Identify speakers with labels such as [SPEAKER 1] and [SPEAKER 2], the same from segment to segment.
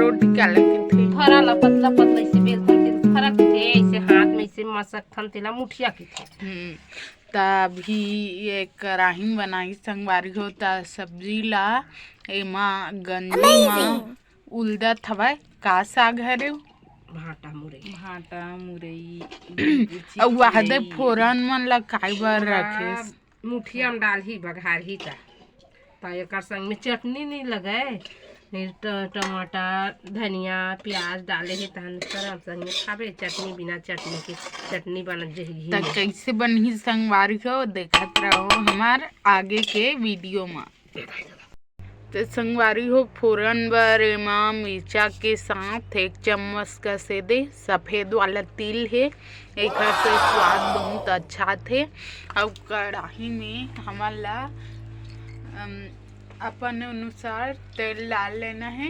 [SPEAKER 1] रोटी क्या लगी थी
[SPEAKER 2] फरा ला पतला पतला ऐसे बेल थन फरा के थे ऐसे हाथ में ऐसे मसक थन तेला मुठिया के थे।
[SPEAKER 1] तभी ये कढ़ाई बनाई संगवारी हो ता सब्जी ला एमा गंजी मा उलदत हवय का साग हरे
[SPEAKER 2] भाटा
[SPEAKER 1] मुरई अउ वाहदे फोरन मन ला काय बर रखेस
[SPEAKER 2] मुठिया में डाल ही बघार ही ता एक संग में चटनी नहीं लगाए टमाटर धनिया प्याज डाले है तहन करम संग में खाबे चटनी बिना चटनी के चटनी बन जही
[SPEAKER 1] त कैसे बनही संगवारी हो देखत रहो हमार आगे के वीडियो में। तो संगवारी हो फोरन बर एमा मिर्चा के साथ 1 चम्मच का सेदे सफ़ेद वाला तिल है एक से स्वाद बहुत अच्छा थे। और कढ़ाई में हमारा अपन अनुसार तेल डाल लेना है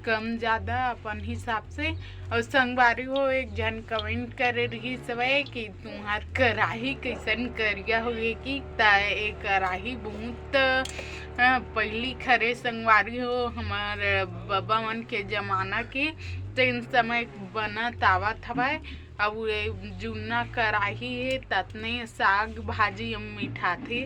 [SPEAKER 1] कम ज़्यादा अपन हिसाब से। और संगवारी हो एक जन कमेंट करे रही सवय कि तुम्हार कढ़ाई कैसन करिया होगे कि ये कढ़ाई बहुत पहली खरे संगवारी हो हमार बाबा मन के जमाना के तीन समय बना तावा थवाए अब जुन्ना कढ़ाई है ततने साग भाजी मीठा थे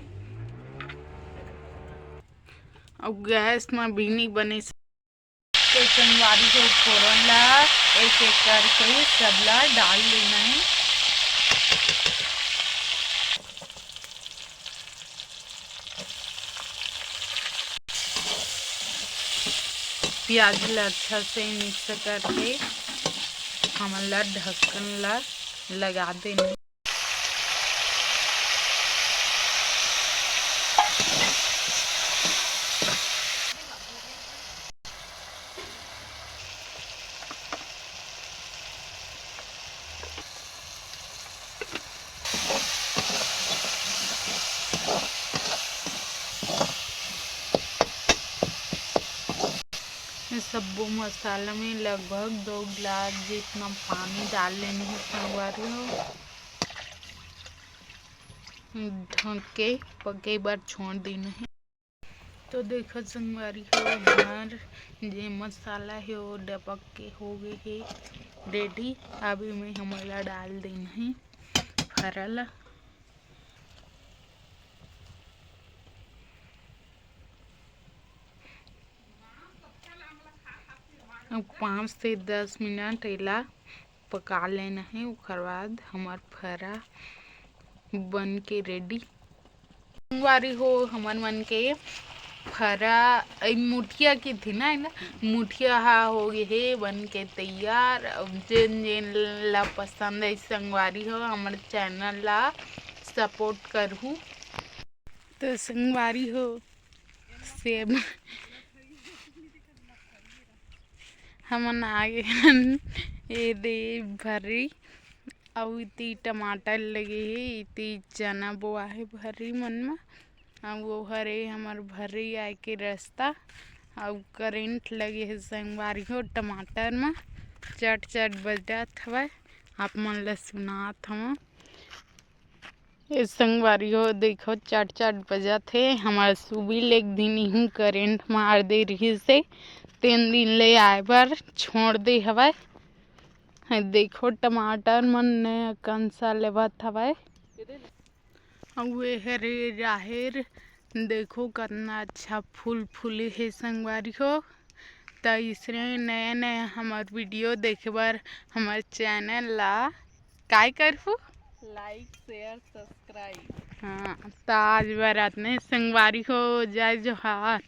[SPEAKER 1] और गैस में भी नहीं बने। तो संगवारी को फोरन ला एक एक करके सबला डाल देना है। प्याज ला अच्छा से मिक्स करके हमारा ढक्कन ला लगा देना। सब्बो मसाला में लगभग 2 गिलास जितना पानी डाल लेने हैं संगवारी हो ढक के पके बार छोड़ देना है। तो देखो संगवारी हो हमार जे मसाला है वो डबक के हो गए है रेडी। अब में हमारा डाल देना है फरला अब 5 से 10 मिनट एला पका लेना है। उसके बाद हमार फरा बन के रेडी। संगवारी हो हमार मन के फरा मुठिया की थी ना मुठिया हो गए है बन के तैयार। अब जेन जेन ला पसंद है संगवारी हो हमारे चैनल ला सपोर्ट करहूँ। तो संगवारी हो सेब हमन आगे ये दे भरी और इति टमाटर लगे है इति चना बोआ है भरी मन में और वो हरे हमार भरी आए के रास्ता और करेंट लगे है संगवारी हो टमाटर में चट चट बजत हवय आप मन ला सुनात हवा। ये संगवारी हो देखो चट चट बजत है हमार सुबह एक दिन ही करेंट मार दे रही से 3 दिन ले आए बार छोड़ दे हवाय। देखो टमाटर मन ने कंसा लेवत हवाय और हरे राहेर देखो कितना अच्छा फूल फूले है संगवारी हो। तो इसने नया नया हमार वीडियो देखे बार हमार चैनल ला काय करहु
[SPEAKER 2] लाइक शेयर सब्सक्राइब।
[SPEAKER 1] हाँ तो आज बारात ने संगवारी हो जय जोहार।